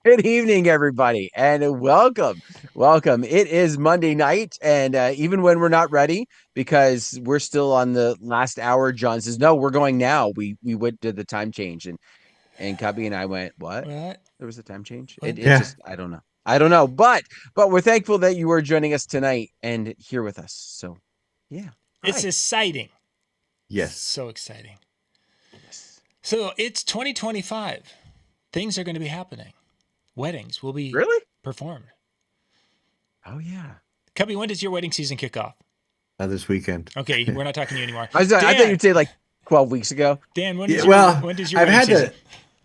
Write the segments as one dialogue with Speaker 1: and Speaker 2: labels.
Speaker 1: Good evening, everybody, and welcome. It is Monday night, and even when we're not ready, because we're still on the last hour, John says, "No, we're going now." We went to the time change, and Cubbie and I went, "What?
Speaker 2: What?
Speaker 1: There was a time change?
Speaker 2: What?
Speaker 1: It
Speaker 3: Yeah.
Speaker 1: just I don't know, but we're thankful that you are joining us tonight and here with us. So, yeah,
Speaker 2: It's
Speaker 1: hi,
Speaker 2: exciting.
Speaker 3: Yes.
Speaker 2: So exciting.
Speaker 1: yes,
Speaker 2: So it's 2025. Things are going to be happening. Weddings will be
Speaker 1: really?
Speaker 2: performed.
Speaker 1: Oh yeah."
Speaker 2: Cubby, when does your wedding season kick off?
Speaker 3: This weekend.
Speaker 2: Okay, we're not talking to you anymore.
Speaker 1: I thought
Speaker 2: Dan,
Speaker 1: you'd say like 12 weeks ago.
Speaker 2: Dan, when
Speaker 3: Yeah.
Speaker 2: does your
Speaker 3: Well,
Speaker 2: when does your
Speaker 3: I've
Speaker 2: wedding
Speaker 3: had
Speaker 2: season?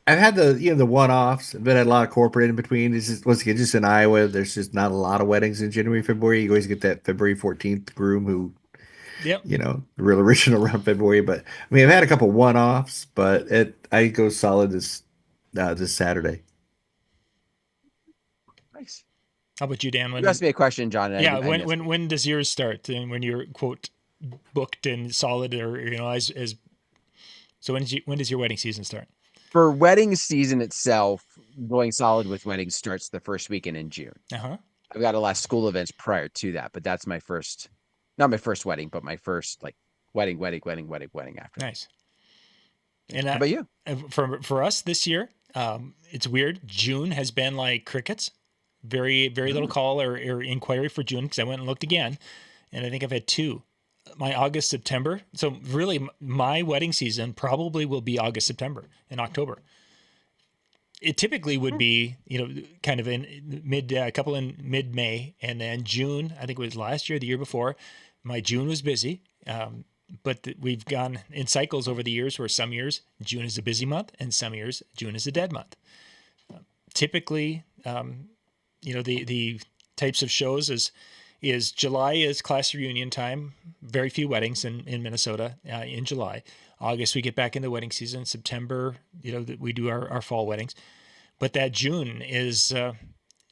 Speaker 3: the I've had the one-offs, but had a lot of corporate in between. It's just once again just in Iowa. There's just not a lot of weddings in January, February. You always get that February 14th groom who
Speaker 2: Yep.
Speaker 3: the real original around February. But I mean, I've had a couple one-offs, but I go solid this Saturday.
Speaker 1: Nice.
Speaker 2: How about you, Dan?
Speaker 1: You asked me a question, John, and
Speaker 2: Yeah,
Speaker 1: I
Speaker 2: when
Speaker 1: missed
Speaker 2: when
Speaker 1: it.
Speaker 2: when does yours start? And when you're quote booked and solid, or as so when does your wedding season start?
Speaker 1: For wedding season itself, going solid with weddings starts the first weekend in June.
Speaker 2: Uh huh.
Speaker 1: I've got a lot of school events prior to that, but that's my first, not my first wedding, but my first like wedding after that.
Speaker 2: Nice.
Speaker 1: Yeah.
Speaker 2: And
Speaker 1: How about you?
Speaker 2: for us this year, it's weird. June has been like crickets. Very little
Speaker 1: Oh,
Speaker 2: call or inquiry for June because I went and looked again, and I think I've had two. My August, September. So really, my wedding season probably will be August, September, and October. It typically would
Speaker 1: hmm.
Speaker 2: be kind of in mid a couple in mid May, and then June. I think it was last year, the year before. My June was busy. But we've gone in cycles over the years where some years June is a busy month and some years June is a dead month. Typically, the types of shows is July is class reunion time. Very few weddings in Minnesota in July. August we get back into wedding season. September, we do our fall weddings. But that June is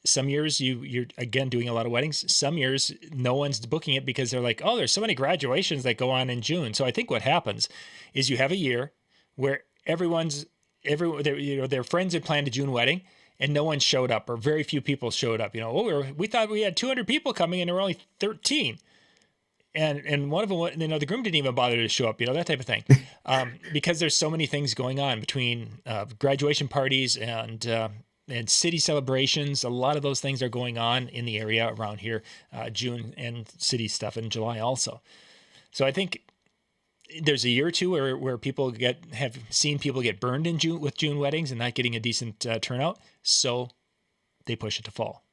Speaker 2: some years you're again doing a lot of weddings. Some years no one's booking it because they're like, oh, there's so many graduations that go on in June. So I think what happens is you have a year where their friends had planned a June wedding and no one showed up, or very few people showed up. We thought we had 200 people coming and there were only 13. And one of them, the groom didn't even bother to show up, that type of thing, because there's so many things going on between graduation parties and city celebrations. A lot of those things are going on in the area around here, June, and city stuff in July also. So I think there's a year or two where people have seen people get burned in June with June weddings and not getting a decent turnout, so they push it to fall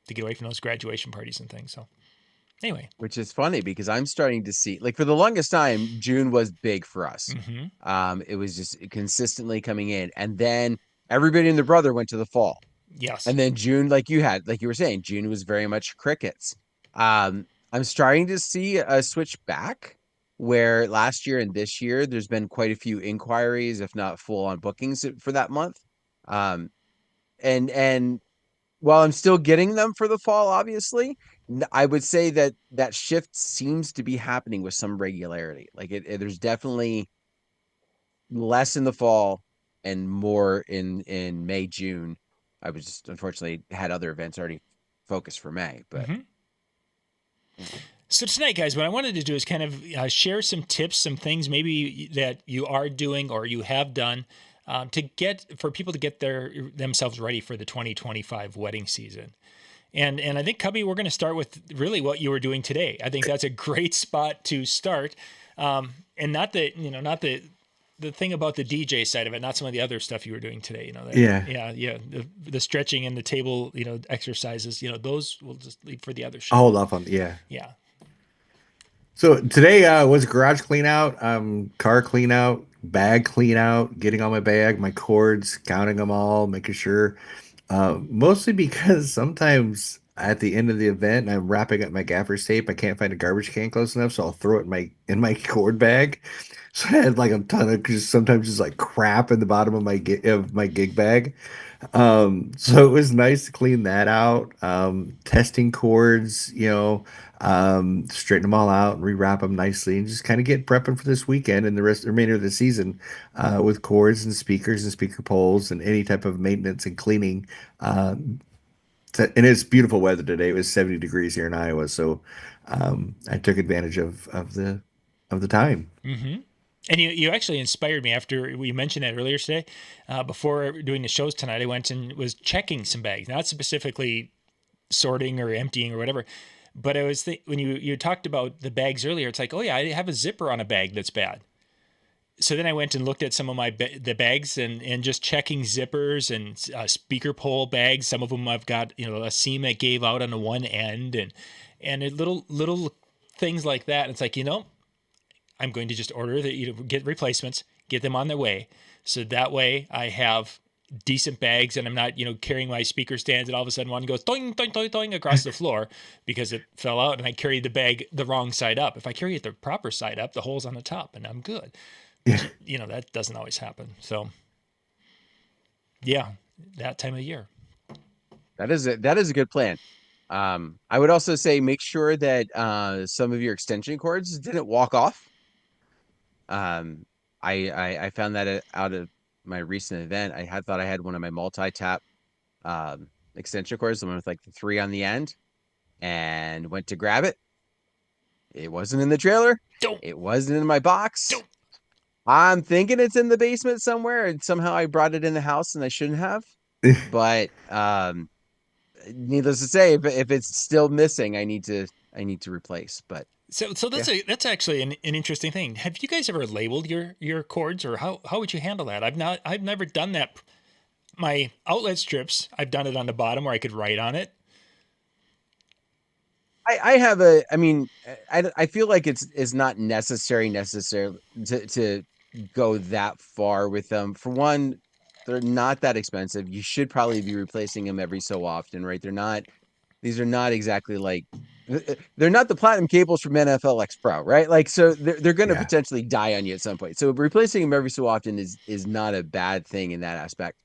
Speaker 2: to get away from those graduation parties and things. So anyway.
Speaker 1: Which is funny because I'm starting to see, like, for the longest time, June was big for us.
Speaker 2: Mm-hmm.
Speaker 1: It was just consistently coming in, and then everybody and their brother went to the fall.
Speaker 2: Yes.
Speaker 1: And then June, like you were saying, June was very much crickets. I'm starting to see a switch back where last year and this year there's been quite a few inquiries, if not full on bookings for that month. Um, and while I'm still getting them for the fall, obviously, I would say that that shift seems to be happening with some regularity. Like there's definitely less in the fall and more in May, June. I was just unfortunately had other events already focused for May, but
Speaker 2: Mm-hmm.
Speaker 1: yeah.
Speaker 2: So tonight, guys, what I wanted to do is kind of share some tips, some things maybe that you are doing or you have done for people to get themselves ready for the 2025 wedding season. And I think, Cubby, we're going to start with really what you were doing today. I think that's a great spot to start. And not the thing about the DJ side of it, not some of the other stuff you were doing today.
Speaker 3: Yeah.
Speaker 2: The stretching and the table, exercises. Those we'll just leave for the other
Speaker 3: I'll
Speaker 2: show.
Speaker 3: hold off on yeah.
Speaker 2: Yeah.
Speaker 3: So today was garage clean out, car clean out, bag clean out, getting all my bag, my cords, counting them all, making sure. Mostly because sometimes at the end of the event, I'm wrapping up my gaffer's tape. I can't find a garbage can close enough, so I'll throw it in my cord bag. So I had like a ton of just sometimes just like crap in the bottom of my gig bag. So it was nice to clean that out. Testing cords, straighten them all out and rewrap them nicely and just kind of get prepping for this weekend and the remainder of the season, with cords and speakers and speaker poles and any type of maintenance and cleaning. Uh, and it's beautiful weather today. It was 70 degrees here in Iowa, so I took advantage of the time.
Speaker 2: Mm-hmm. And you actually inspired me after you mentioned that earlier today. Before doing the shows tonight, I went and was checking some bags, not specifically sorting or emptying or whatever. But I was when you talked about the bags earlier, it's like, oh yeah, I have a zipper on a bag that's bad. So then I went and looked at some of the bags and just checking zippers and speaker pole bags. Some of them I've got a seam that gave out on the one end and little things like that. It's like I'm going to just order get replacements, get them on their way, so that way I have decent bags and I'm not carrying my speaker stands and all of a sudden one goes toing toing toing toing across the floor because it fell out and I carried the bag the wrong side up. If I carry it the proper side up, the hole's on the top and I'm good.
Speaker 3: Yeah.
Speaker 2: But that doesn't always happen. So yeah, that time of year.
Speaker 1: That is a good plan. I would also say make sure that some of your extension cords didn't walk off. I found that out of my recent event. I had thought I had one of my multi-tap extension cords, the one with like the 3 on the end, and went to grab it. It wasn't in the trailer.
Speaker 2: Don't.
Speaker 1: It wasn't in my box.
Speaker 2: Don't.
Speaker 1: I'm thinking it's in the basement somewhere, and somehow I brought it in the house and I shouldn't have. But needless to say, if it's still missing, I need to replace. But
Speaker 2: so that's actually an interesting thing. Have you guys ever labeled your cords, or how would you handle that? I've never done that. My outlet strips, I've done it on the bottom where I could write on it.
Speaker 1: I mean, I feel like it's not necessary to go that far with them. For one, they're not that expensive. You should probably be replacing them every so often, right? These are not exactly like they're not the platinum cables from NFL X Pro, right? Like, so they're going to
Speaker 3: Yeah.
Speaker 1: potentially die on you at some point. So replacing them every so often is not a bad thing in that aspect.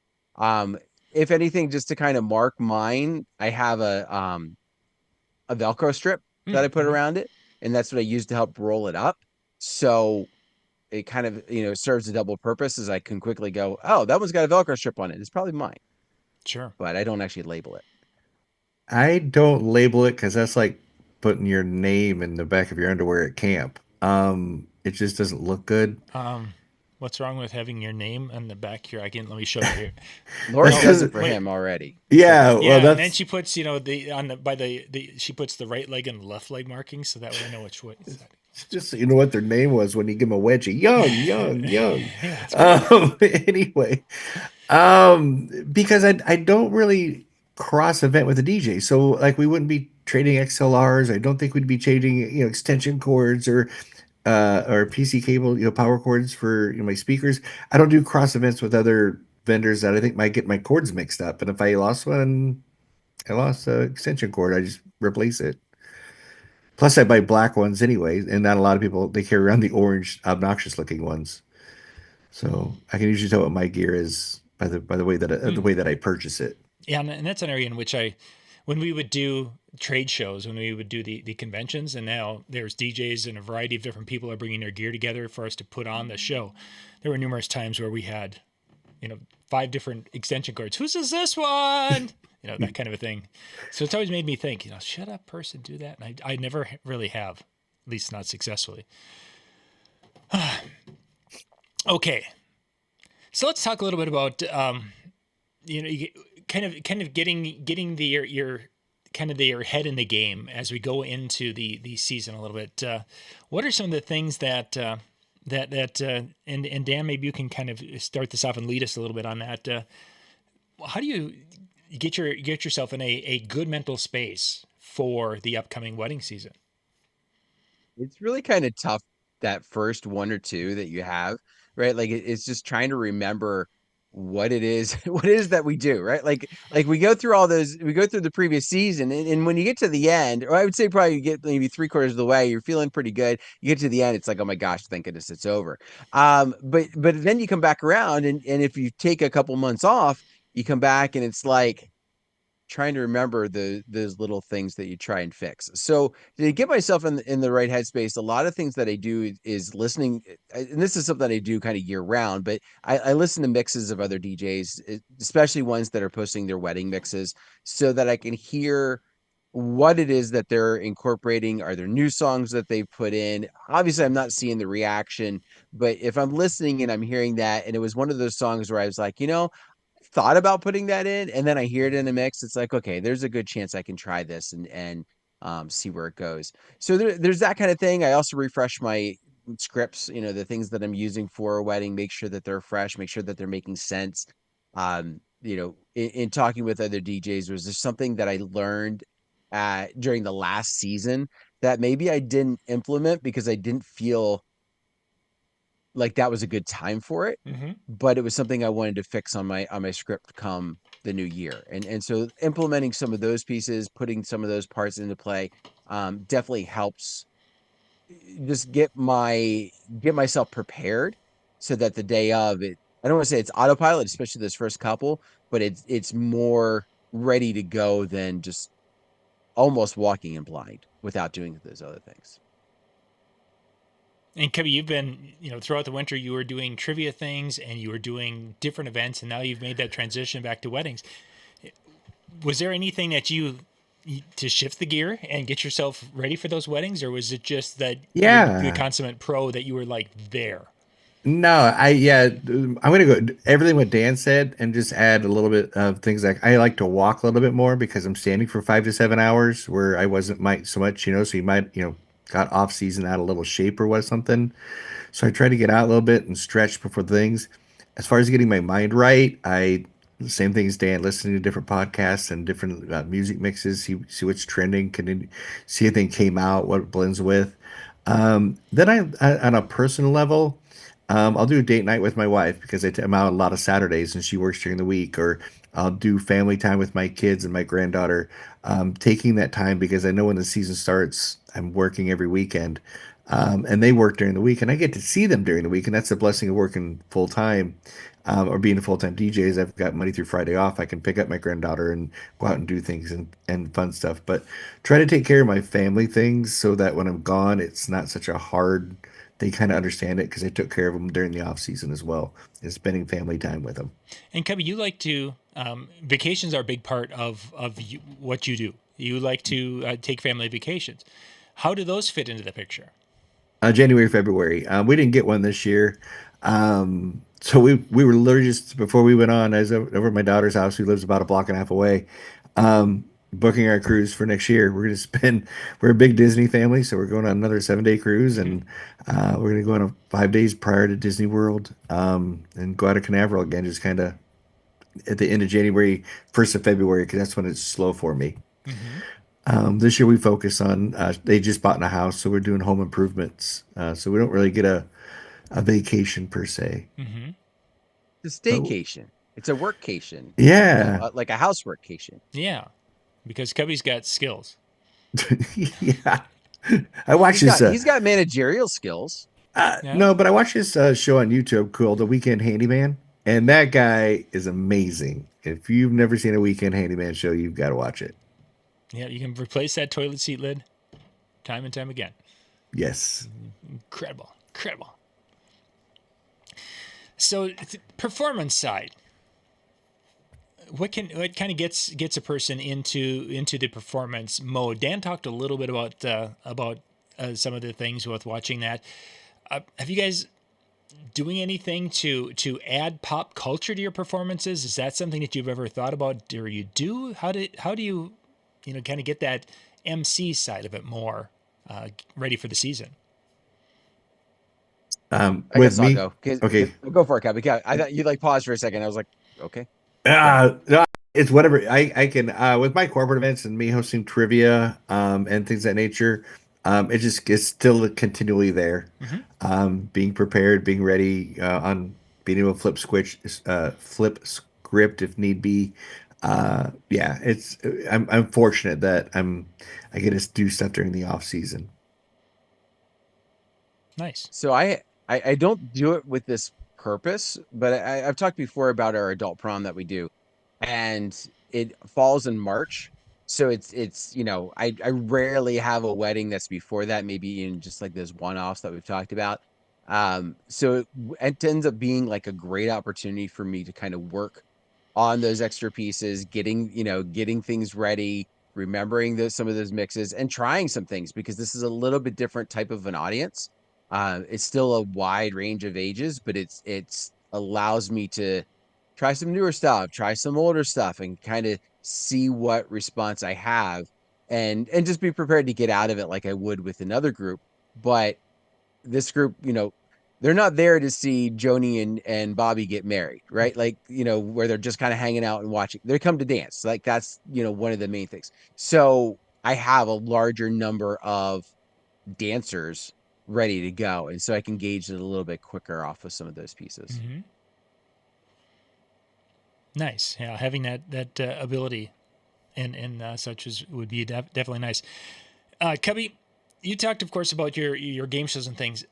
Speaker 1: If anything, just to kind of mark mine, I have a Velcro strip that I put
Speaker 2: Mm-hmm.
Speaker 1: around it, and that's what I use to help roll it up. So it kind of serves a double purpose, as I can quickly go, oh, that one's got a Velcro strip on it. It's probably mine,
Speaker 2: Sure.
Speaker 1: but I don't actually label it.
Speaker 3: I don't label it because that's like putting your name in the back of your underwear at camp. It just doesn't look good.
Speaker 2: What's wrong with having your name on the back here? Let me show you here.
Speaker 1: Lori
Speaker 2: No,
Speaker 1: does it for
Speaker 2: wait.
Speaker 1: him already.
Speaker 3: Yeah,
Speaker 1: So,
Speaker 3: well,
Speaker 2: Yeah, and then
Speaker 3: that's
Speaker 2: she puts, she puts the right leg and the left leg markings, so that way I know which way.
Speaker 3: just so you know what their name was when you give them a wedgie. Young, young, young.
Speaker 2: Yeah, that's right.
Speaker 3: Anyway, because I don't really cross event with a DJ, so like we wouldn't be trading XLRs. I don't think we'd be trading extension cords or PC cable, power cords for my speakers. I don't do cross events with other vendors that I think might get my cords mixed up. And if I lost one, I lost an extension cord. I just replace it. Plus, I buy black ones anyway, and not a lot of people they carry around the orange, obnoxious looking ones. So I can usually tell what my gear is by the way that the way that I purchase it.
Speaker 2: Yeah, and that's an area in which when we would do trade shows, when we would do the conventions, and now there's DJs and a variety of different people are bringing their gear together for us to put on the show. There were numerous times where we had, 5 different extension cords. Whose is this one? That kind of a thing. So it's always made me think, should a person do that? And I never really have, at least not successfully. Okay. So let's talk a little bit about, kind of getting your kind of your head in the game as we go into the season a little bit. What are some of the things that and Dan, maybe you can kind of start this off and lead us a little bit on that. How do you get yourself in a good mental space for the upcoming wedding season?
Speaker 1: it's really kind of tough, that first one or two that you have, right? Like it's just trying to remember what it is what it is that we do, right? Like we go through all those, we go through the previous season, and when you get to the end, or I would say probably you get maybe 3/4 of the way, you're feeling pretty good. You get to the end, it's like, oh my gosh, thank goodness it's over. But then you come back around, and if you take a couple months off, you come back and it's like trying to remember those little things that you try and fix. So to get myself in the right headspace, a lot of things that I do is listening, and this is something I do kind of year round, but I listen to mixes of other DJs, especially ones that are posting their wedding mixes, so that I can hear what it is that they're incorporating. Are there new songs that they've put in? Obviously, I'm not seeing the reaction, but if I'm listening and I'm hearing that, and it was one of those songs where I was like, thought about putting that in, and then I hear it in a mix, it's like, okay, there's a good chance I can try this and see where it goes. So there's that kind of thing. I also refresh my scripts, the things that I'm using for a wedding, make sure that they're fresh, make sure that they're making sense. In talking with other DJs, was there something that I learned during the last season that maybe I didn't implement because I didn't feel like that was a good time for it,
Speaker 2: Mm-hmm.
Speaker 1: but it was something I wanted to fix on my script come the new year. And so implementing some of those pieces, putting some of those parts into play, definitely helps just get myself prepared so that the day of it, I don't want to say it's autopilot, especially this first couple, but it's more ready to go than just almost walking in blind without doing those other things.
Speaker 2: And Cubbie, you've been, throughout the winter, you were doing trivia things and you were doing different events, and now you've made that transition back to weddings. Was there anything that to shift the gear and get yourself ready for those weddings, or was it just that you're the
Speaker 3: Yeah.
Speaker 2: consummate pro that you were like there?
Speaker 3: No, I'm gonna go everything what Dan said and just add a little bit of things like I like to walk a little bit more because I'm standing for 5 to 7 hours where I wasn't might so much, so you might, got off season out of a little shape or what something. So I try to get out a little bit and stretch before things. As far as getting my mind right, same thing as Dan, listening to different podcasts and different music mixes, see what's trending, see if anything came out, what it blends with. Then on a personal level, I'll do a date night with my wife because I'm out a lot of Saturdays and she works during the week, or I'll do family time with my kids and my granddaughter. Taking that time because I know when the season starts, I'm working every weekend, and they work during the week, and I get to see them during the week, and that's the blessing of working full time, or being a full time DJ. Is I've got Monday through Friday off. I can pick up my granddaughter and go out and do things and fun stuff. But try to take care of my family things so that when I'm gone, it's not such a hard. They kind of understand it because I took care of them during the off season as well, and spending family time with them.
Speaker 2: And Cubbie, you like to vacations are a big part of what you do. You like to take family vacations. How do those fit into the picture?
Speaker 3: January, February. We didn't get one this year. So we were literally just before we went on, I was over at my daughter's house, who lives about a block and a half away, booking our cruise for next year. We're a big Disney family, so we're going on another 7 day cruise, and we're going to go on a 5 days prior to Disney World, and go out of Canaveral again, just kind of at the end of January, 1st of February, because that's when it's slow for me.
Speaker 2: Mm-hmm.
Speaker 3: This year we focus on, they just bought in a house, so we're doing home improvements. So we don't really get a vacation per se.
Speaker 2: Mm-hmm.
Speaker 1: It's a
Speaker 3: But
Speaker 1: staycation. It's a workcation,
Speaker 3: yeah,
Speaker 1: like a house workcation.
Speaker 2: Yeah, because Cubbie's got skills.
Speaker 3: yeah. I watch
Speaker 1: He's
Speaker 3: this.
Speaker 1: got he's got managerial skills.
Speaker 2: Yeah.
Speaker 3: No, but I watch this show on YouTube called The Weekend Handyman, and that guy is amazing. If you've never seen a Weekend Handyman show, you've got to watch it.
Speaker 2: Yeah, you can replace that toilet seat lid time and time again.
Speaker 3: Yes.
Speaker 2: Incredible. Incredible. So, performance side. What kind of gets a person into the performance mode? Dan talked a little bit about some of the things with watching that. Have you guys doing anything to add pop culture to your performances? Is that something that you've ever thought about, or you do? How do you kind of get that MC side of it more ready for the season?
Speaker 1: I
Speaker 3: With
Speaker 1: guess I'll
Speaker 3: me,
Speaker 1: go. 'Cause-
Speaker 3: okay.
Speaker 1: Go for it, Cabby. I thought you like paused for a second. I was like, okay.
Speaker 3: No, it's whatever I can, with my corporate events and me hosting trivia, and things of that nature. It's still continually there.
Speaker 2: Mm-hmm.
Speaker 3: Being prepared, being ready, on being able to flip script if need be. Yeah, I'm fortunate that I get to do stuff during the off season.
Speaker 2: Nice.
Speaker 1: So I don't do it with this purpose, but I've talked before about our adult prom that we do. and it falls in March. So it's I rarely have a wedding that's before that, maybe in just like those one-offs that we've talked about. So it ends up being like a great opportunity for me to kind of work on those extra pieces, getting things ready, remembering some of those mixes and trying some things because this is a little bit different type of an audience. It's still a wide range of ages, but it's allows me to try some newer stuff, try some older stuff, and kind of see what response I have, and just be prepared to get out of it like I would with another group. But this group, they're not there to see Joni and Bobby get married, right? Like, where they're just kind of hanging out and watching. They come to dance. Like that's, one of the main things. So I have a larger number of dancers ready to go. And so I can gauge it a little bit quicker off of some of those pieces.
Speaker 2: Mm-hmm. Nice. Yeah, having that ability and such would be definitely nice. Cubbie, you talked, of course, about your game shows and things.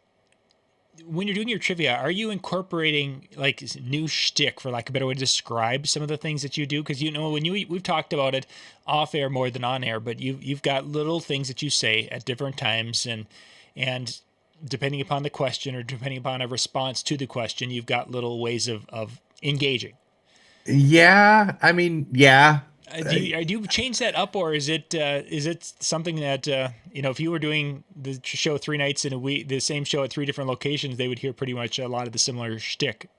Speaker 2: When you're doing your trivia, are you incorporating like new shtick, for lack of a better way to describe some of the things that you do? Because when we've talked about it off air more than on air, but you've got little things that you say at different times, and depending upon the question or depending upon a response to the question, you've got little ways of engaging.
Speaker 3: Yeah, I mean, yeah.
Speaker 2: Do you change that up, or is it something that if you were doing the show 3 nights in a week, the same show at 3 different locations, they would hear pretty much a lot of the similar shtick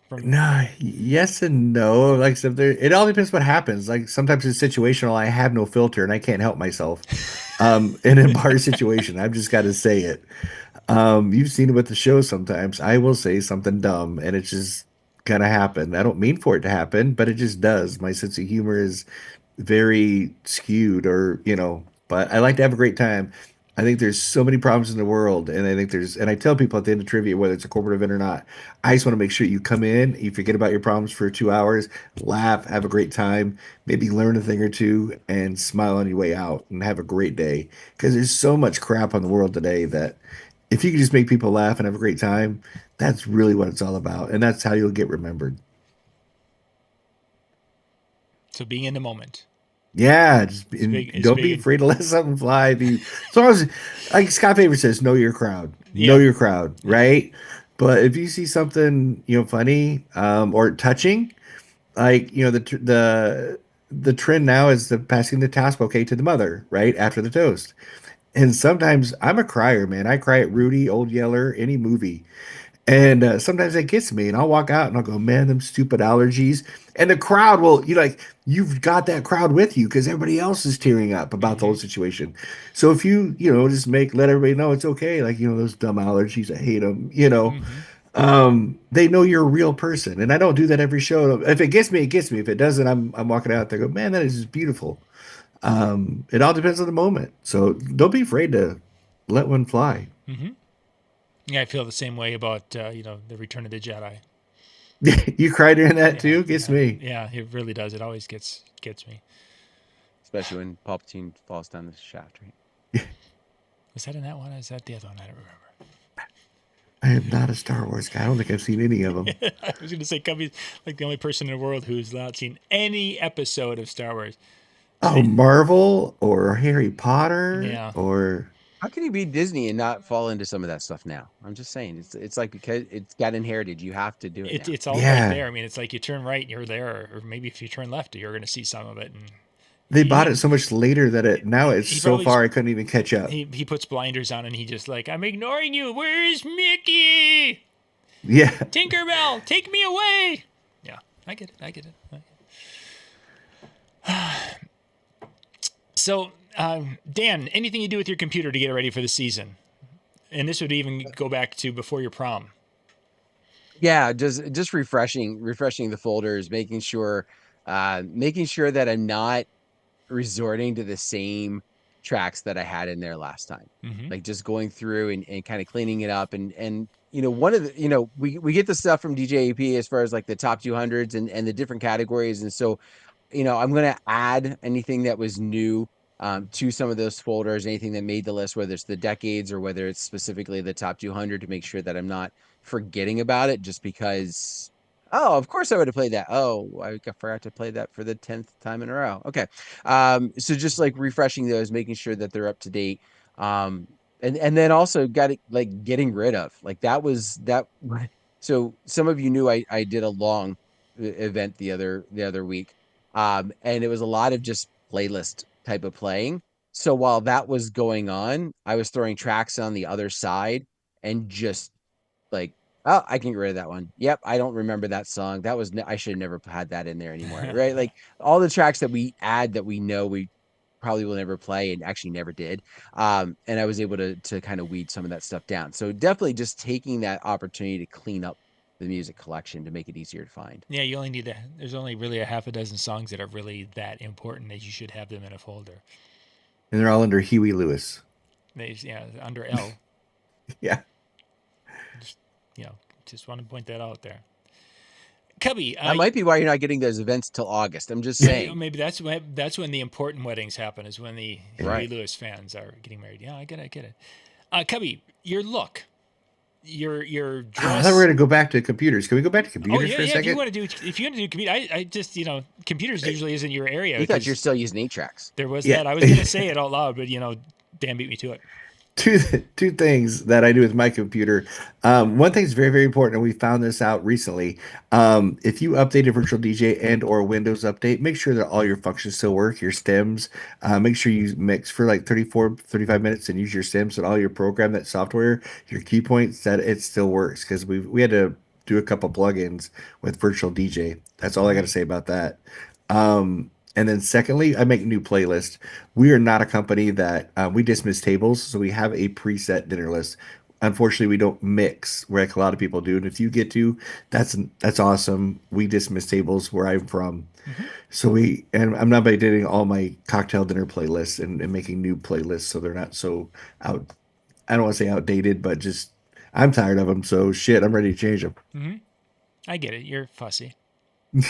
Speaker 2: from.
Speaker 3: No, yes and no. Like so it all depends what happens. Like sometimes it's situational. I have no filter and I can't help myself. In a bar situation, I've just got to say it. You've seen it with the show sometimes. I will say something dumb and it's just gonna happen. I don't mean for it to happen, but it just does. My sense of humor is very skewed but I like to have a great time. I think there's so many problems in the world, and I tell people at the end of trivia, whether it's a corporate event or not, I just want to make sure you come in, you forget about your problems for 2 hours, laugh, have a great time, maybe learn a thing or two, and smile on your way out and have a great day. Because there's so much crap on the world today that if you can just make people laugh and have a great time, that's really what it's all about, and that's how you'll get remembered.
Speaker 2: So being in the moment.
Speaker 3: Yeah, don't be
Speaker 2: big.
Speaker 3: afraid to let something fly. As long as, like Scott Faber says, know your crowd. Know your crowd, right? But if you see something, funny, or touching, like, the trend now is the passing the task bouquet to the mother, right? After the toast. And sometimes I'm a crier, man. I cry at Rudy, Old Yeller, any movie. And sometimes it gets me, and I'll walk out and I'll go, man, them stupid allergies. And the crowd will, you've got that crowd with you because everybody else is tearing up about the whole situation. So if just let everybody know it's okay. Like, those dumb allergies, I hate them. They know you're a real person. And I don't do that every show. If it gets me, it gets me. If it doesn't, I'm walking out there, go, man, that is just beautiful. It all depends on the moment. So don't be afraid to let one fly.
Speaker 2: Mm-hmm. Yeah, I feel the same way about the Return of the Jedi.
Speaker 3: You cry during that too? Gets me.
Speaker 2: Yeah, it really does. It always gets me.
Speaker 1: Especially when Palpatine falls down the shaft, right?
Speaker 2: Was that in that one? Or is that the other one? I don't remember.
Speaker 3: I am not a Star Wars guy. I don't think I've seen any of them.
Speaker 2: I was going to say Cubbie's like the only person in the world who's not seen any episode of Star Wars.
Speaker 3: Oh, Marvel or Harry Potter or...
Speaker 1: How can you be Disney and not fall into some of that stuff now? I'm just saying, it's like because it's got inherited, you have to do it.
Speaker 2: It's all right there. I mean, it's like you turn right, you're there, or maybe if you turn left, you're going to see some of it. And
Speaker 3: they bought it so much later that it's so far I couldn't even catch up.
Speaker 2: He puts blinders on and he just like, I'm ignoring you. Where's Mickey?
Speaker 3: Yeah.
Speaker 2: Tinkerbell, take me away. Yeah, I get it. So, Dan, anything you do with your computer to get it ready for the season? And this would even go back to before your prom.
Speaker 1: Yeah, just refreshing the folders, making sure that I'm not resorting to the same tracks that I had in there last time.
Speaker 2: Mm-hmm.
Speaker 1: Like just going through and kind of cleaning it up and one of the we get the stuff from DJAP as far as like the top 200s and the different categories, and so I'm going to add anything that was new to some of those folders, anything that made the list, whether it's the decades or whether it's specifically the top 200, to make sure that I'm not forgetting about it just because Oh, of course I would have played that. Oh, I forgot to play that for the 10th time in a row. Okay. So just like refreshing those, making sure that they're up to date. Um, and then also got it like getting rid of like that was that. So some of you knew I did a long event the other week. And it was a lot of just playlist type of playing. So while that was going on, I was throwing tracks on the other side and just like, oh, I can get rid of that one. Yep, I don't remember that song. That was I should have never had that in there anymore, right? Like all the tracks that we add that we know we probably will never play and actually never did. And I was able to kind of weed some of that stuff down. So definitely just taking that opportunity to clean up the music collection to make it easier to find.
Speaker 2: Yeah, you only need there's only really a half a dozen songs that are really that important that you should have them in a folder.
Speaker 3: And they're all under Huey Lewis.
Speaker 2: Yeah, under L.
Speaker 3: Yeah.
Speaker 2: Just, just want to point that out there. Cubbie,
Speaker 1: That might be why you're not getting those events till August. I'm just saying.
Speaker 2: maybe that's when the important weddings happen, is when the Huey
Speaker 1: Right.
Speaker 2: Lewis fans are getting married. Yeah, I get it. Cubbie, your look, your dress.
Speaker 3: I thought we were going to go back to computers. Can we go back to computers for a
Speaker 2: If
Speaker 3: second?
Speaker 2: you want to do computer, I just computers usually isn't your area.
Speaker 1: You thought you're still using 8-tracks.
Speaker 2: There was
Speaker 3: Yeah.
Speaker 2: that. I was going to say it out loud, but Dan beat me to it.
Speaker 3: Two things that I do with my computer. One thing's very, very important, and we found this out recently. If you update a virtual DJ and or Windows update, make sure that all your functions still work, your stems. Make sure you mix for like 35 minutes and use your stems and all your program, that software, your key points, that it still works. Because we had to do a couple plugins with virtual DJ. That's all I got to say about that. And then secondly, I make new playlists. We are not a company that we dismiss tables, so we have a preset dinner list. Unfortunately, we don't mix like a lot of people do. And if you get to, that's awesome. We dismiss tables where I'm from. So and I'm not updating all my cocktail dinner playlists and making new playlists so they're not so out. I don't want to say outdated, but just I'm tired of them. So shit, I'm ready to change them.
Speaker 2: I get it. You're fussy.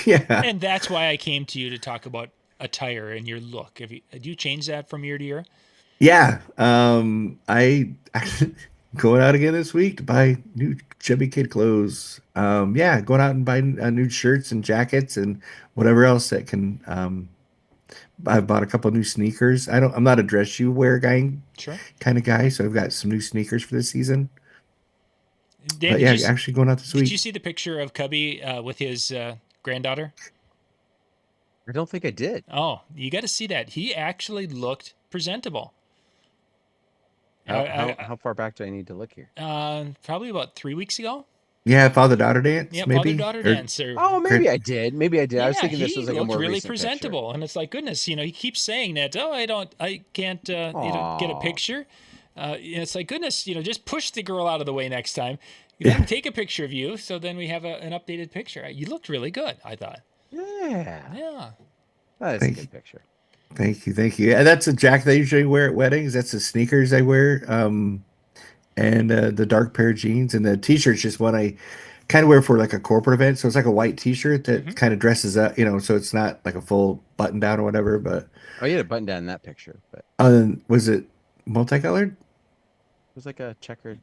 Speaker 3: Yeah.
Speaker 2: And that's why I came to you to talk about attire and your look. Do you change that from year to year?
Speaker 3: Yeah. I going out again this week to buy new chubby kid clothes. Yeah, going out and buying new shirts and jackets and whatever else that can. I've bought a couple new sneakers. I'm not a dress shoe wear guy,
Speaker 2: Sure.
Speaker 3: kind of guy, so I've got some new sneakers for this season.
Speaker 2: Dan,
Speaker 3: But yeah, actually going out this
Speaker 2: did
Speaker 3: week.
Speaker 2: you see the picture of Cubbie with his granddaughter?
Speaker 1: I don't think I did.
Speaker 2: Oh, you got to see that. He actually looked presentable.
Speaker 1: How far back do I need to look here?
Speaker 2: Probably about 3 weeks ago.
Speaker 3: Yeah, father daughter dance,
Speaker 2: Yeah,
Speaker 3: maybe.
Speaker 2: father-daughter dance.
Speaker 1: Oh, maybe I did. Maybe I did. I was
Speaker 2: Yeah,
Speaker 1: thinking this
Speaker 2: he
Speaker 1: was like a
Speaker 2: looked
Speaker 1: more
Speaker 2: really
Speaker 1: recent picture.
Speaker 2: presentable, and it's like, goodness, he keeps saying that. Oh, I can't, get a
Speaker 1: Aw.
Speaker 2: picture. It's like, goodness, just push the girl out of the way next time. Let him take a picture of you, so then we have an updated picture. You looked really good, I thought.
Speaker 1: Yeah.
Speaker 2: Yeah.
Speaker 1: That's a good picture.
Speaker 3: Thank you. Yeah, that's a jacket I usually wear at weddings. That's the sneakers I wear. And the dark pair of jeans, and the t-shirt's just one I kind of wear for like a corporate event. So it's like a white t-shirt that kind of dresses up, so it's not like a full button down or whatever. But
Speaker 1: Oh, you had a button down in that picture, but
Speaker 3: was it multicolored?
Speaker 1: it was like a checkered,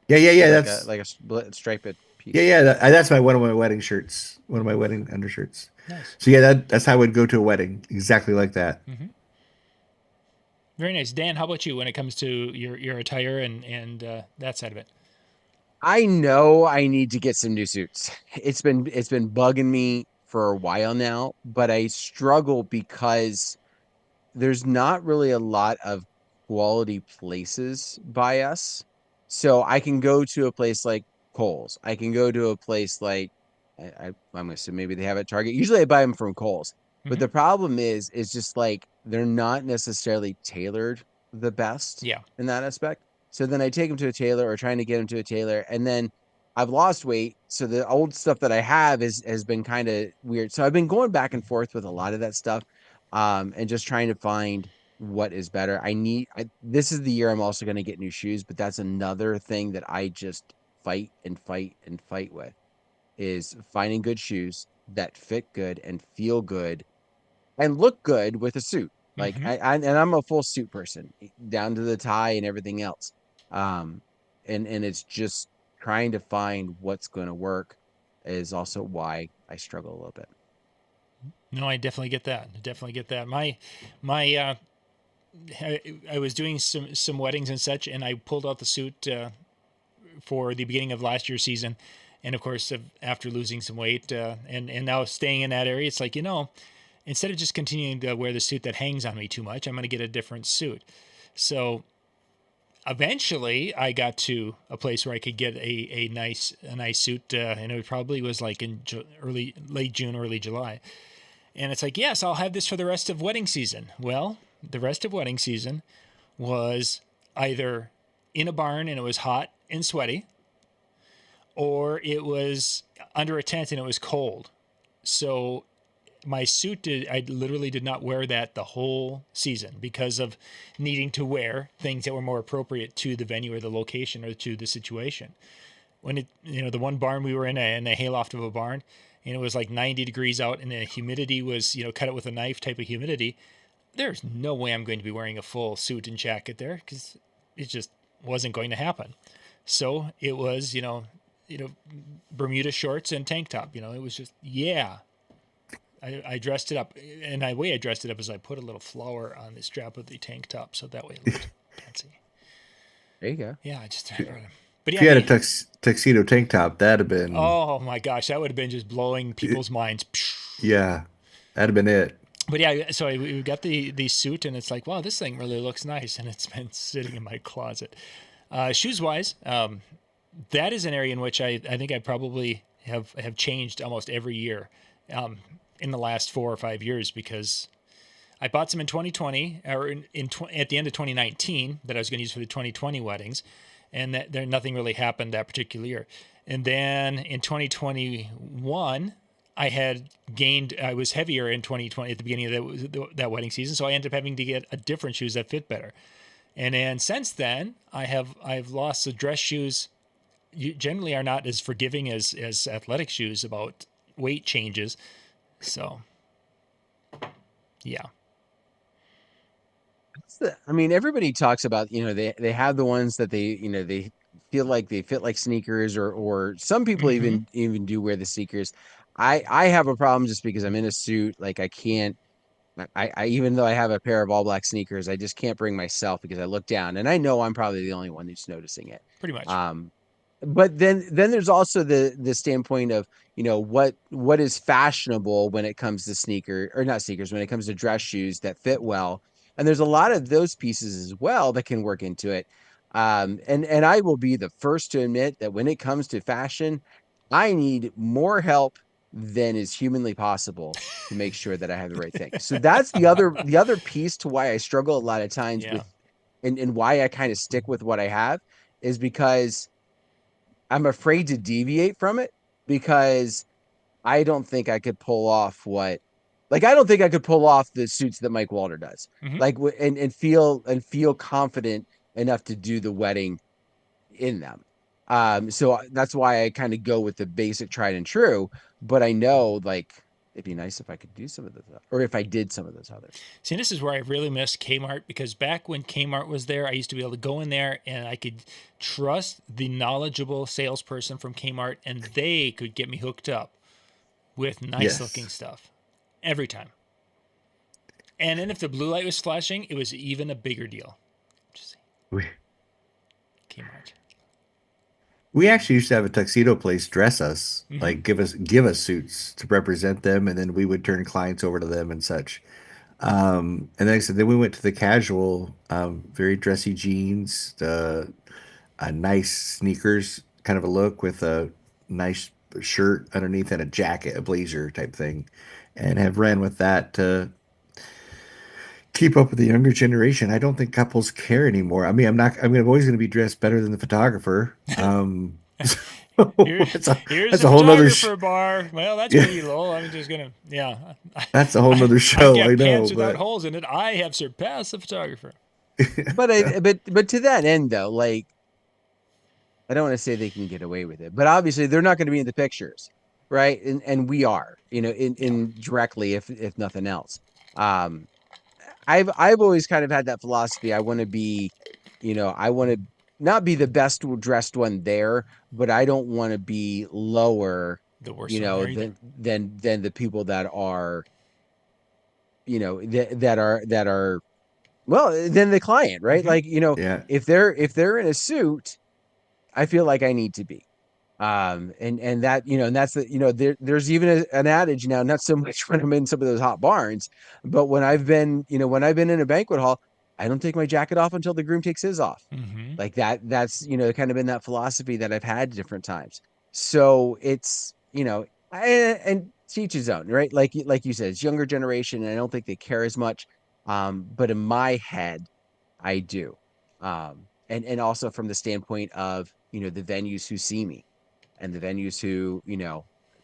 Speaker 3: Yeah.
Speaker 1: like
Speaker 3: That's
Speaker 1: a split striped piece.
Speaker 3: yeah. That's one of my wedding shirts. One of my wedding undershirts.
Speaker 2: Nice.
Speaker 3: So yeah, that's how I would go to a wedding, exactly like that.
Speaker 2: Very nice. Dan, how about you when it comes to your attire and that side of it?
Speaker 1: I know I need to get some new suits. It's been bugging me for a while now, but I struggle because there's not really a lot of quality places by us. So I can go to a place like Kohl's. I can go to a place like I'm gonna say maybe they have at Target. Usually I buy them from Kohl's. But the problem is just like they're not necessarily tailored the best
Speaker 2: Yeah.
Speaker 1: in that aspect. So then I take them to a tailor or trying to get them to a tailor, and then I've lost weight. So the old stuff that I have has been kind of weird. So I've been going back and forth with a lot of that stuff, and just trying to find what is better. This is the year I'm also going to get new shoes, but that's another thing that I just fight and fight and fight with is finding good shoes that fit good and feel good and look good with a suit. Like and I'm a full suit person down to the tie and everything else. And it's just trying to find what's going to work is also why I struggle a little bit.
Speaker 2: No, I definitely get that. I definitely get that. My I was doing some weddings and such, and I pulled out the suit for the beginning of last year's season, and of course, after losing some weight and now staying in that area, it's like, instead of just continuing to wear the suit that hangs on me too much, I'm going to get a different suit. So eventually, I got to a place where I could get a nice suit, and it probably was like in late June, early July. And it's like, yes, I'll have this for the rest of wedding season. Well, the rest of wedding season was either in a barn and it was hot and sweaty, or it was under a tent and it was cold. So my suit I literally did not wear that the whole season because of needing to wear things that were more appropriate to the venue or the location or to the situation. When the one barn we were in a hayloft of a barn, and it was like 90 degrees out, and the humidity was, cut it with a knife type of humidity. There's no way I'm going to be wearing a full suit and jacket there, because it just wasn't going to happen. So it was, Bermuda shorts and tank top. It was just, I dressed it up, and the way I dressed it up is I put a little flower on the strap of the tank top, so that way it looked fancy.
Speaker 1: There you go.
Speaker 2: Yeah, but
Speaker 3: if you had a tuxedo tank top, that'd have been.
Speaker 2: Oh my gosh, that would have been just blowing people's minds.
Speaker 3: Yeah, that'd have been it.
Speaker 2: But yeah, so we got the suit, and it's like, wow, this thing really looks nice, and it's been sitting in my closet. Shoes wise, that is an area in which I think I probably have changed almost every year in the last 4 or 5 years, because I bought some in 2020 or at the end of 2019 that I was going to use for the 2020 weddings, and that nothing really happened that particular year. And then in 2021, I was heavier in 2020 at the beginning of that wedding season, so I ended up having to get a different shoes that fit better. And then since then, I've lost. The dress shoes generally are not as forgiving as athletic shoes about weight changes. So, yeah.
Speaker 1: Everybody talks about, they have the ones that they feel like they fit like sneakers, or some people even do wear the sneakers. I have a problem just because I'm in a suit. Like, I can't, I even though I have a pair of all black sneakers, I just can't bring myself, because I look down and I know I'm probably the only one who's noticing it.
Speaker 2: Pretty much.
Speaker 1: But then there's also the standpoint of, what is fashionable when it comes to when it comes to dress shoes that fit well. And there's a lot of those pieces as well that can work into it. And I will be the first to admit that when it comes to fashion, I need more help than is humanly possible to make sure that I have the right thing. So that's the other piece to why I struggle a lot of times with, and why I kind of stick with what I have, is because I'm afraid to deviate from it, because I don't think I could pull off I don't think I could pull off the suits that Mike Walter does, and feel confident enough to do the wedding in them. So that's why I kind of go with the basic tried and true, but I know, it'd be nice if I could do some of those, or if I did some of those others.
Speaker 2: See, this is where I really miss Kmart, because back when Kmart was there, I used to be able to go in there and I could trust the knowledgeable salesperson from Kmart, and they could get me hooked up with nice looking stuff every time. And then if the blue light was flashing, it was even a bigger deal. Just Kmart.
Speaker 3: We actually used to have a tuxedo place dress us, like give us suits to represent them, and then we would turn clients over to them and such. And then I said, then we went to the casual, very dressy jeans, nice sneakers, kind of a look with a nice shirt underneath and a jacket, a blazer type thing, and have ran with that to keep up with the younger generation. I don't think couples care anymore. I'm always going to be dressed better than the photographer.
Speaker 2: Here's
Speaker 3: that's
Speaker 2: a
Speaker 3: whole nother
Speaker 2: photographer bar. Well, that's pretty low. I'm just gonna,
Speaker 3: That's a whole nother show.
Speaker 2: I
Speaker 3: know,
Speaker 2: pants without holes in it. I have surpassed the photographer.
Speaker 1: But to that end, though, I don't want to say they can get away with it, but obviously they're not going to be in the pictures, right? And we are, in directly, if nothing else. I've always kind of had that philosophy. I want to be, I want to not be the best dressed one there, but I don't want to be lower
Speaker 2: The worst
Speaker 1: you
Speaker 2: one
Speaker 1: know,
Speaker 2: there either.
Speaker 1: than the people that are, you know, that are well, than the client, right?
Speaker 2: Mm-hmm.
Speaker 1: Like, you know,
Speaker 3: Yeah.
Speaker 1: if they're in a suit, I feel like I need to be. And that, you know, and that's the, you know, there's even an adage now, not so much when I'm in some of those hot barns, but when I've been, you know, when I've been in a banquet hall, I don't take my jacket off until the groom takes his off.
Speaker 2: Mm-hmm.
Speaker 1: Like that's, you know, kind of been that philosophy that I've had different times. So it's, you know, and teach his own, right? Like you said, it's younger generation, and I don't think they care as much. But in my head, I do. And also from the standpoint of, you know, the venues who see me and the venues who, you know,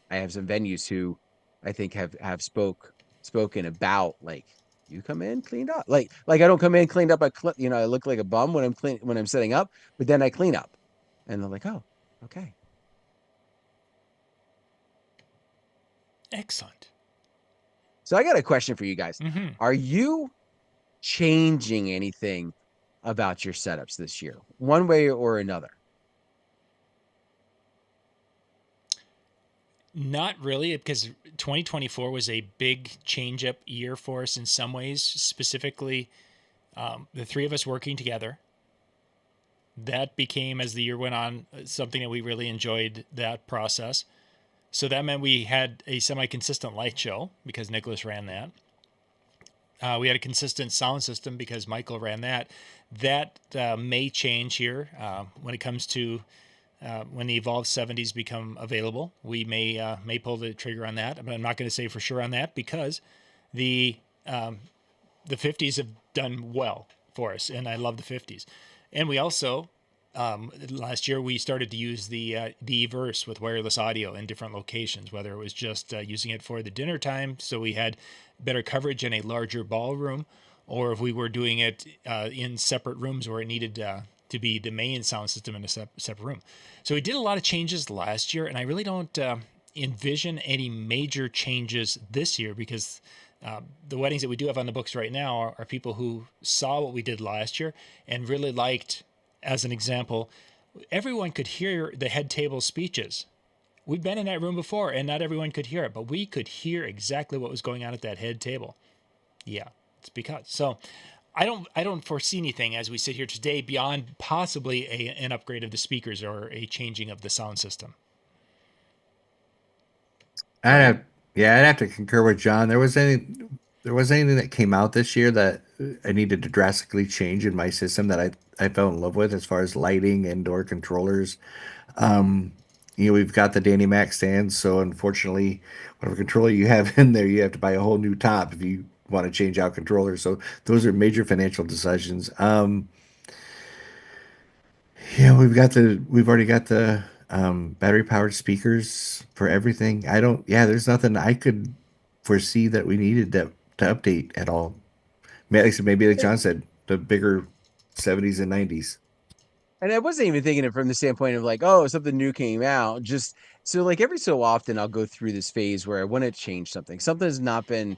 Speaker 1: I have some venues who I think have spoken about, like, you come in cleaned up. Like I don't come in cleaned up. You know, I look like a bum when I'm setting up, but then I clean up, and they're like, oh, okay.
Speaker 2: Excellent.
Speaker 1: So I got a question for you guys.
Speaker 2: Mm-hmm.
Speaker 1: Are you changing anything about your setups this year, one way or another?
Speaker 2: Not really, because 2024 was a big change up year for us in some ways, specifically the three of us working together. That became, as the year went on, something that we really enjoyed that process. So that meant we had a semi consistent light show because Nicholas ran that. We had a consistent sound system because Michael ran that. That may change here when it comes to when the Evolve 70s become available. We may pull the trigger on that, but I'm not going to say for sure on that because the the 50s have done well for us, and I love the 50s. And we also last year we started to use the Verse with wireless audio in different locations, whether it was just using it for the dinner time, so we had better coverage in a larger ballroom, or if we were doing it in separate rooms where it needed to be the main sound system in a separate room. So we did a lot of changes last year, and I really don't envision any major changes this year because the weddings that we do have on the books right now are people who saw what we did last year and really liked, as an example, everyone could hear the head table speeches. We've been in that room before and not everyone could hear it, but we could hear exactly what was going on at that head table. Yeah, it's because. So I don't foresee anything as we sit here today beyond possibly an upgrade of the speakers or a changing of the sound system.
Speaker 3: I'd have, yeah, I'd have to concur with John. There was anything that came out this year that I needed to drastically change in my system that I fell in love with as far as lighting, indoor controllers. You know, we've got the Danny Mac stands, so unfortunately, whatever controller you have in there, you have to buy a whole new top if you want to change out controllers. So those are major financial decisions. Yeah, we've already got the battery powered speakers for everything. I don't, yeah, there's nothing I could foresee that we needed to update at all. Like I said, maybe like John said, the bigger 70s and 90s.
Speaker 1: And I wasn't even thinking it from the standpoint of like, oh, something new came out. Just so like every so often I'll go through this phase where I want to change something. Something's not been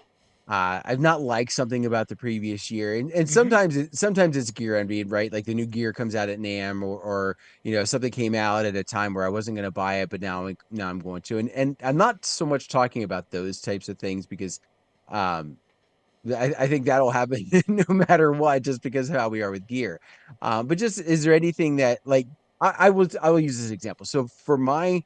Speaker 1: I've not liked something about the previous year. And
Speaker 2: Mm-hmm.
Speaker 1: sometimes it's gear envy, right? Like the new gear comes out at NAMM, or you know, something came out at a time where I wasn't gonna buy it, but now I'm going to. And I'm not so much talking about those types of things because um I think that'll happen no matter what, just because of how we are with gear. But just is there anything that like I will use this example. So for my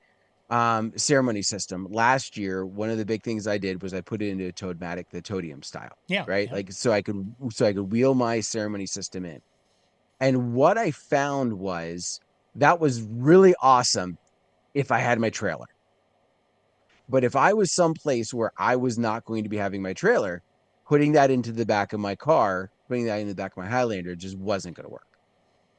Speaker 1: ceremony system last year, one of the big things I did was I put it into a Toadmatic, the Toadium style,
Speaker 2: Yeah.
Speaker 1: right?
Speaker 2: Yeah.
Speaker 1: Like so I could wheel my ceremony system in. And what I found was that was really awesome if I had my trailer. But if I was someplace where I was not going to be having my trailer, putting that into the back of my car, putting that in the back of my Highlander just wasn't going to work.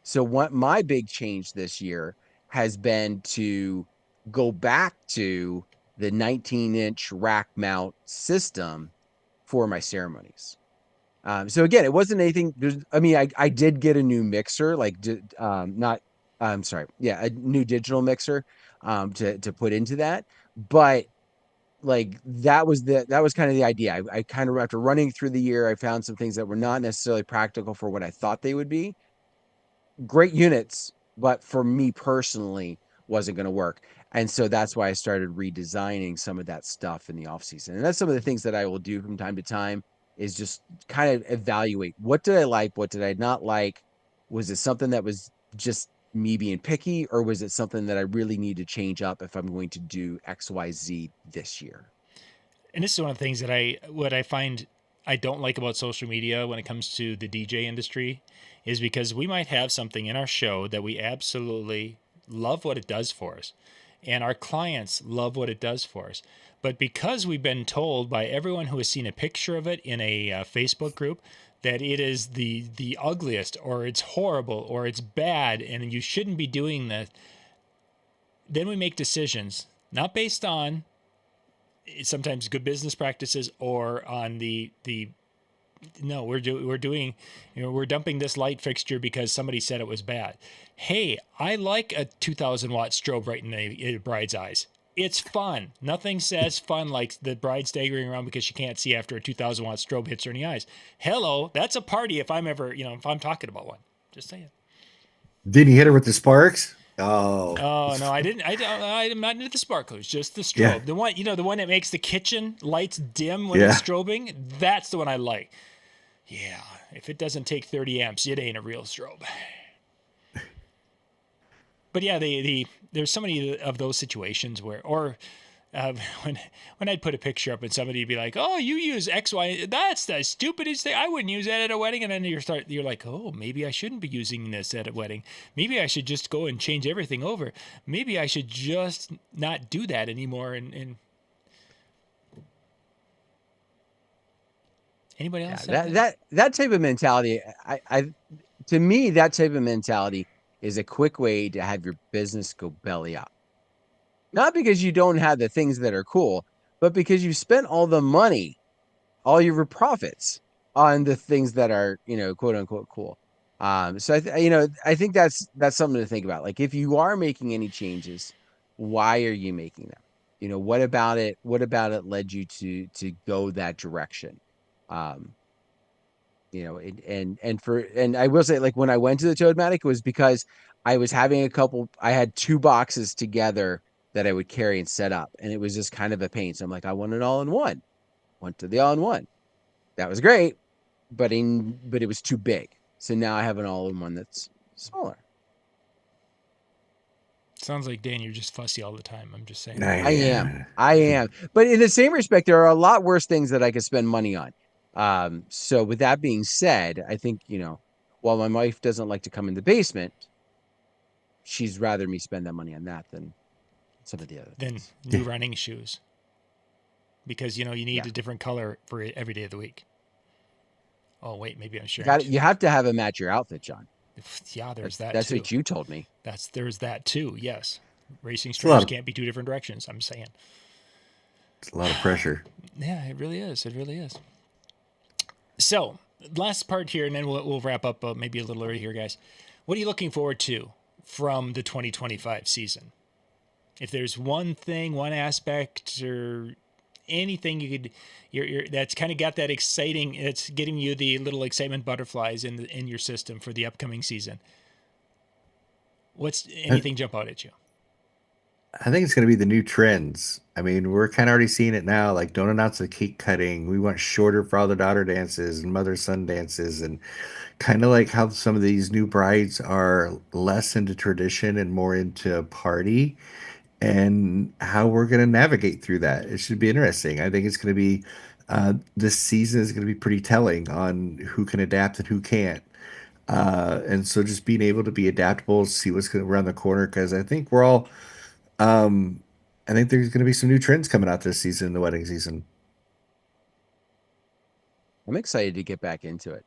Speaker 1: So what my big change this year has been to go back to the 19-inch rack mount system for my ceremonies. So again, it wasn't anything. I mean, I did get a new mixer, like not. I'm sorry, yeah, a new digital mixer to put into that, but like that was kind of the idea. I kind of after running through the year, I found some things that were not necessarily practical for what I thought they would be. Great units, but for me personally, wasn't going to work. And so that's why I started redesigning some of that stuff in the off season. And that's some of the things that I will do from time to time, is just kind of evaluate, what did I like? What did I not like? Was it something that was just me being picky, or was it something that I really need to change up if I'm going to do XYZ this year?
Speaker 2: And this is one of the things that what I find I don't like about social media when it comes to the DJ industry, is because we might have something in our show that we absolutely love what it does for us, and our clients love what it does for us. But because we've been told by everyone who has seen a picture of it in a Facebook group that it is the ugliest, or it's horrible, or it's bad, and you shouldn't be doing this, then we make decisions not based on sometimes good business practices, or on no, we're doing, we're dumping this light fixture because somebody said it was bad. Hey, I like a 2,000-watt strobe right in the bride's eyes. It's fun. Nothing says fun like the bride staggering around because she can't see after a 2,000-watt strobe hits her in the eyes. Hello, that's a party if I'm ever, if I'm talking about one. Just saying.
Speaker 3: Didn't you hit her with the sparks? Oh.
Speaker 2: Oh no, I didn't. I'm not into the sparklers, just the
Speaker 3: Yeah.
Speaker 2: strobe. The one, the one that makes the kitchen lights dim when
Speaker 3: Yeah.
Speaker 2: it's strobing. That's the one I like. Yeah, if it doesn't take 30 amps, it ain't a real strobe. But yeah, there's so many of those situations where, or when I'd put a picture up and somebody'd be like, "Oh, you use X, Y, that's the stupidest thing. I wouldn't use that at a wedding." And then you're like, "Oh, maybe I shouldn't be using this at a wedding. Maybe I should just go and change everything over. Maybe I should just not do that anymore." And anybody else?
Speaker 1: That type of mentality, to me, that type of mentality is a quick way to have your business go belly up. Not because you don't have the things that are cool, but because you've spent all the money, all your profits, on the things that are, quote unquote cool. So I think that's something to think about. Like, if you are making any changes, why are you making them? What about it led you to go that direction? And I will say, like, when I went to the Toadmatic, it was because I was having I had two boxes together that I would carry and set up, and it was just kind of a pain. So I'm like, I want an all-in-one. Went to the all-in-one. That was great, but it was too big. So now I have an all-in-one that's smaller.
Speaker 2: Sounds like, Dan, you're just fussy all the time. I'm just saying.
Speaker 1: I am. But in the same respect, there are a lot worse things that I could spend money on. So with that being said, I think, while my wife doesn't like to come in the basement, she's rather me spend that money on that than some of the other things.
Speaker 2: Than new running shoes. Because, you need a different color for every day of the week. Oh, wait, maybe I'm sure.
Speaker 1: You have to have a match your outfit, John.
Speaker 2: Yeah, there's that
Speaker 1: That's
Speaker 2: too.
Speaker 1: what you told me.
Speaker 2: There's that too, yes. Racing streams can't be two different directions, I'm saying.
Speaker 3: It's a lot of pressure.
Speaker 2: Yeah, it really is. It really is. So, last part here, and then we'll wrap up maybe a little early here, guys. What are you looking forward to from the 2025 season? If there's one thing, one aspect, or anything you're that's kind of got that exciting, it's getting you the little excitement butterflies in your system for the upcoming season. What's anything jump out at you?
Speaker 3: I think it's going to be the new trends. I mean, we're kind of already seeing it now. Like, don't announce the cake cutting. We want shorter father-daughter dances and mother-son dances, and kind of like how some of these new brides are less into tradition and more into party, and how we're going to navigate through that. It should be interesting. I think it's going to be this season is going to be pretty telling on who can adapt and who can't. And so just being able to be adaptable, see what's going to around the corner, because I think we're all I think there's going to be some new trends coming out this season in the wedding season.
Speaker 1: I'm excited to get back into it.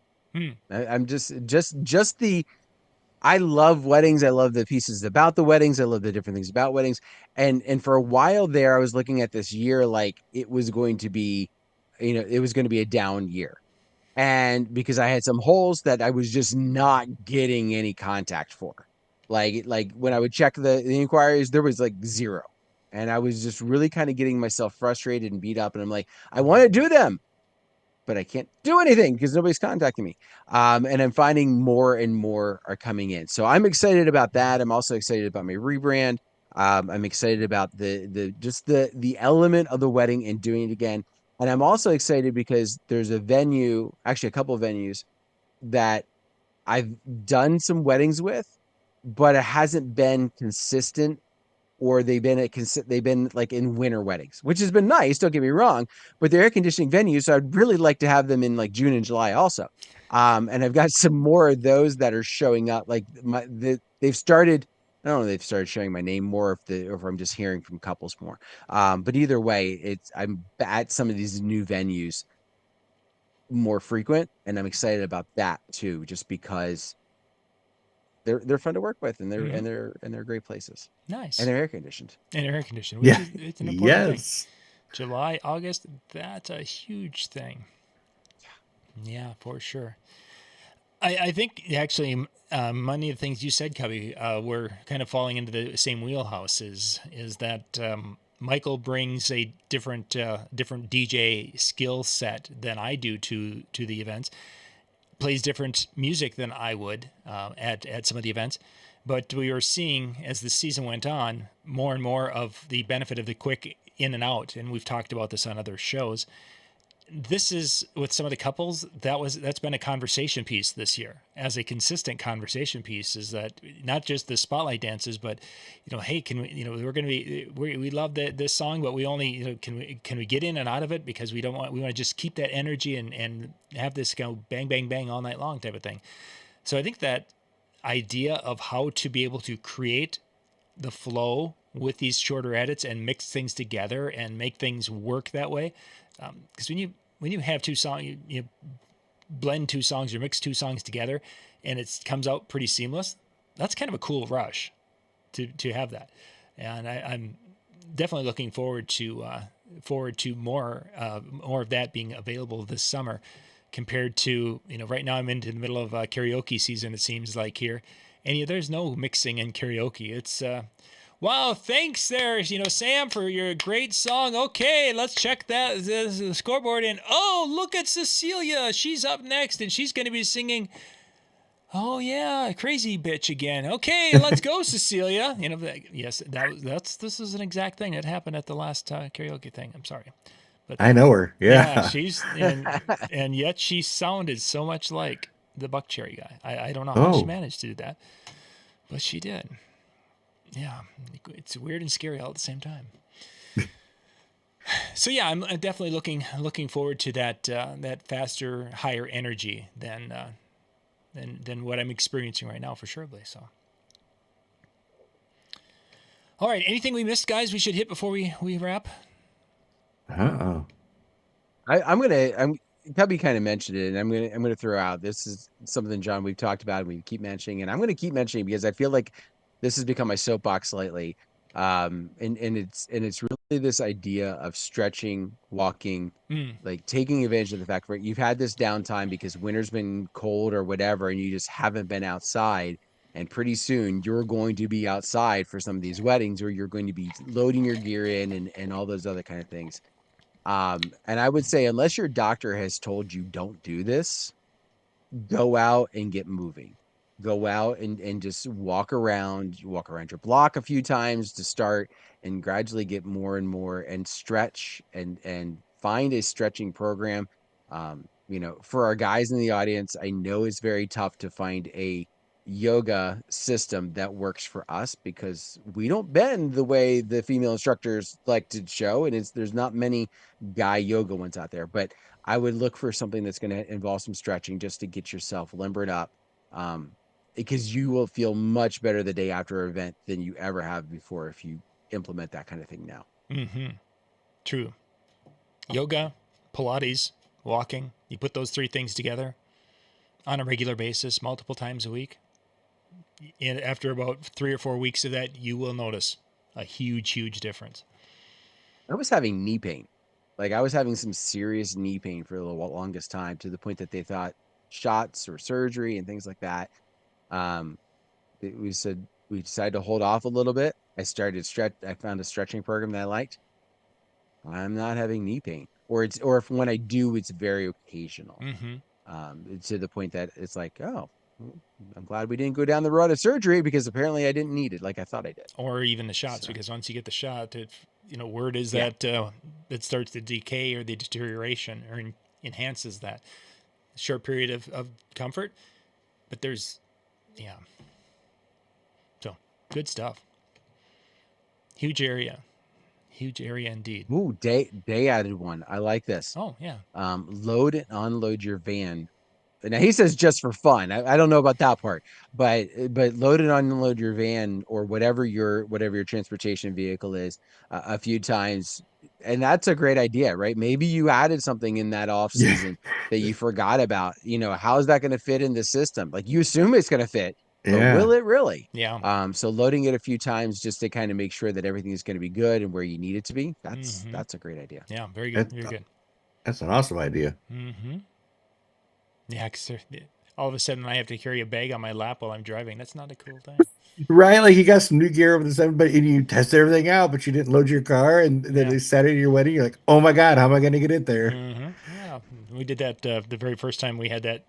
Speaker 1: I'm just I love weddings. I love the pieces about the weddings. I love the different things about weddings. And for a while there, I was looking at this year like it was going to be, it was going to be a down year. And because I had some holes that I was just not getting any contact for. Like when I would check the inquiries, there was like zero. And I was just really kind of getting myself frustrated and beat up. And I'm like, I want to do them, but I can't do anything because nobody's contacting me. And I'm finding more and more are coming in. So I'm excited about that. I'm also excited about my rebrand. I'm excited about the element of the wedding and doing it again. And I'm also excited because there's a venue, actually a couple of venues that I've done some weddings with, but it hasn't been consistent, or they've been like in winter weddings, which has been nice. Don't get me wrong, but they're air conditioning venues, so I'd really like to have them in like June and July also. And I've got some more of those that are showing up. Like they've started. I don't know. They've started showing my name more, or if I'm just hearing from couples more. But either way, I'm at some of these new venues more frequent, and I'm excited about that too, just because they're fun to work with, and
Speaker 2: Mm-hmm.
Speaker 1: they're great places, and
Speaker 2: Nice.
Speaker 1: they're air conditioned.
Speaker 2: And air conditioned, which
Speaker 3: Yeah.
Speaker 2: is it's an important thing.
Speaker 3: Yes.
Speaker 2: July, August, that's a huge thing. Yeah, for sure. I think actually many of the things you said, Cubbie, were kind of falling into the same wheelhouse. Is that Michael brings a different DJ skill set than I do to the events. Plays different music than I would at some of the events. But we were seeing, as the season went on, more and more of the benefit of the quick in and out. And we've talked about this on other shows. This is with some of the couples that's been a conversation piece this year, as a consistent conversation piece, is that not just the spotlight dances, but hey, can we, we're going to be, we love this song, but we only, can we get in and out of it, because we want to just keep that energy and have this go bang bang bang all night long type of thing. So I think that idea of how to be able to create the flow with these shorter edits and mix things together and make things work that way. Because when you have two songs, you blend two songs or mix two songs together, and it comes out pretty seamless. That's kind of a cool rush to have that, and I'm definitely looking forward to more of that being available this summer, compared to right now I'm into the middle of karaoke season. It seems like here, and there's no mixing in karaoke. It's wow, thanks there, Sam, for your great song. Okay, let's check the scoreboard. And oh, look at Cecilia. She's up next, and she's going to be singing, oh yeah, Crazy Bitch again. Okay, let's go, Cecilia. Yes, this is an exact thing that happened at the last karaoke thing. I'm sorry. But
Speaker 3: I know her.
Speaker 2: yeah,
Speaker 3: Yeah.
Speaker 2: she's and yet she sounded so much like the Buck Cherry guy. I don't know how she
Speaker 3: Oh.
Speaker 2: managed to do that, but she did. Yeah, it's weird and scary all at the same time. So yeah, I'm definitely looking forward to that faster, higher energy than what I'm experiencing right now, for sure. So, all right, anything we missed, guys? We should hit before we wrap.
Speaker 3: Uh-oh.
Speaker 1: I'm Cubby kind of mentioned it, and I'm gonna throw out, this is something, John, we've talked about and we keep mentioning, and I'm gonna keep mentioning because I feel like this has become my soapbox lately. And it's really this idea of stretching, walking, like taking advantage of the fact that you've had this downtime because winter's been cold or whatever, and you just haven't been outside. And pretty soon you're going to be outside for some of these weddings, or you're going to be loading your gear in and all those other kind of things. And I would say, unless your doctor has told you don't do this, go out and get moving. Go out and just walk around your block a few times to start, and gradually get more and more, and stretch and find a stretching program. For our guys in the audience, I know it's very tough to find a yoga system that works for us, because we don't bend the way the female instructors like to show, and there's not many guy yoga ones out there. But I would look for something that's going to involve some stretching, just to get yourself limbered up, because you will feel much better the day after an event than you ever have before, if you implement that kind of thing now.
Speaker 2: Mm-hmm. True. Yoga, Pilates, walking. You put those three things together on a regular basis, multiple times a week. And after about 3 or 4 weeks of that, you will notice a huge, huge difference.
Speaker 1: I was having knee pain. Like, I was having some serious knee pain for the longest time, to the point that they thought shots or surgery and things like that. Um, we decided to hold off a little bit. I found a stretching program that I liked. I'm not having knee pain, or if when I do, it's very occasional.
Speaker 2: Mm-hmm.
Speaker 1: To the point that it's like, oh, I'm glad we didn't go down the road of surgery because apparently I didn't need it like I thought I did.
Speaker 2: Or even the shots,
Speaker 1: So,
Speaker 2: because once you get the shot, word is
Speaker 1: yeah.
Speaker 2: that it starts the decay or the deterioration or enhances that short period of comfort. But yeah. So good stuff. Huge area indeed.
Speaker 1: Ooh, day added one. I like this.
Speaker 2: Oh yeah.
Speaker 1: Load and unload your van. Now he says just for fun. I don't know about that part, but load and unload your van or whatever your transportation vehicle is a few times, and that's a great idea, right? Maybe you added something in that off
Speaker 3: Yeah.
Speaker 1: season that you forgot about. How is that going to fit in the system? Like you assume it's going to fit, but
Speaker 3: Yeah.
Speaker 1: will it really?
Speaker 2: Yeah.
Speaker 1: So loading it a few times just to kind of make sure that everything is going to be good and where you need it to be. That's a great idea.
Speaker 2: Yeah. Very good.
Speaker 3: That,
Speaker 2: Very good.
Speaker 3: that's an awesome idea.
Speaker 2: Yeah, because all of a sudden I have to carry a bag on my lap while I'm driving. That's not a cool thing.
Speaker 3: Right? Like you got some new gear over the seven, but and you test everything out, but you didn't load your car, and then
Speaker 2: Yeah.
Speaker 3: they set it at your wedding. You're like, oh my God, how am I going to get it there?
Speaker 2: Yeah, we did that the very first time we had that.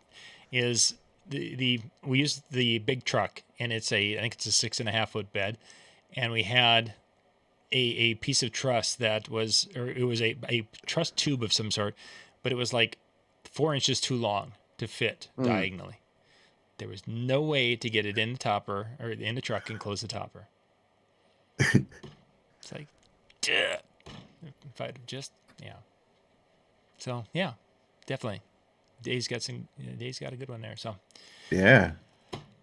Speaker 2: Is we used the big truck, and I think it's a 6.5 foot bed, and we had a piece of truss that was, or it was a truss tube of some sort, but it was like 4 inches too long to fit diagonally. There was no way to get it in the topper or in the truck and close the topper. It's like, duh. If I'd just, yeah. So yeah, definitely. Dave's got a good one there.
Speaker 3: Yeah.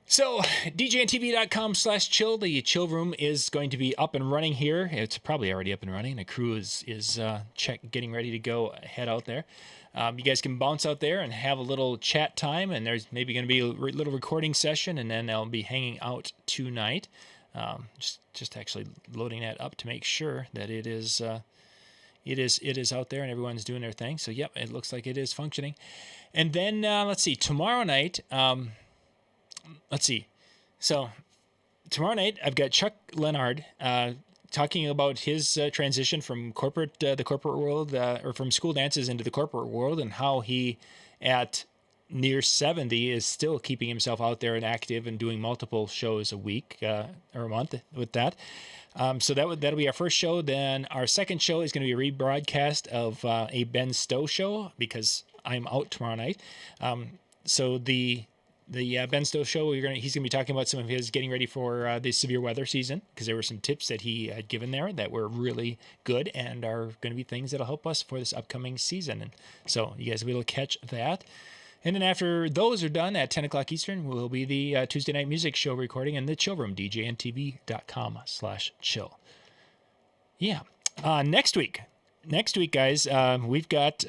Speaker 2: So DJNTV.com/chill. The chill room is going to be up and running here. It's probably already up and running. The crew is getting ready to go head out there. You guys can bounce out there and have a little chat time, and there's maybe going to be a little recording session, and then I'll be hanging out tonight. Just actually loading that up to make sure that it is out there and everyone's doing their thing. So yep, it looks like it is functioning. And then let's see, tomorrow night. So tomorrow night I've got Chuck Leonard talking about his transition from the corporate world, or from school dances into the corporate world, and how he, at near 70, is still keeping himself out there and active and doing multiple shows a week or a month with that. So that'll be our first show. Then our second show is going to be a rebroadcast of a Ben Stowe show, because I'm out tomorrow night. So the Ben Stowe show, he's going to be talking about some of his getting ready for the severe weather season, because there were some tips that he had given there that were really good and are going to be things that'll help us for this upcoming season. And so you guys will be able to catch that. And then after those are done at 10 o'clock Eastern, will be the Tuesday Night Music Show recording in the chill room, DJNTV.com/chill. Yeah. Next week, guys, we've got,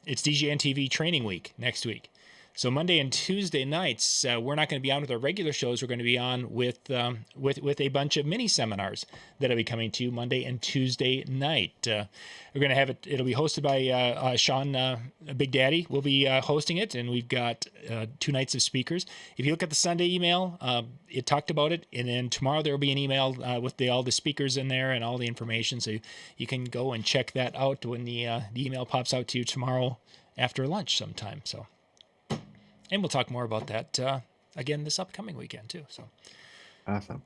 Speaker 2: it's DJNTV training week next week. So Monday and Tuesday nights, we're not going to be on with our regular shows. We're going to be on with a bunch of mini seminars that'll be coming to you Monday and Tuesday night. We're going to have it. It'll be hosted by Sean Big Daddy. Will be hosting it, and we've got 2 nights of speakers. If you look at the Sunday email, it talked about it, and then tomorrow there will be an email with all the speakers in there and all the information, so you can go and check that out when the email pops out to you tomorrow after lunch sometime. So. And we'll talk more about that again this upcoming weekend too. So
Speaker 3: Awesome.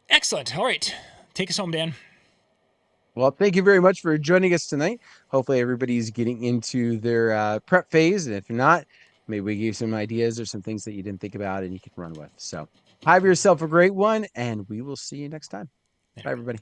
Speaker 2: Excellent. All right. Take us home, Dan.
Speaker 1: Well, thank you very much for joining us tonight. Hopefully everybody's getting into their prep phase. And if not, maybe we gave some ideas or some things that you didn't think about and you can run with. So have yourself a great one, and we will see you next time. Bye, everybody.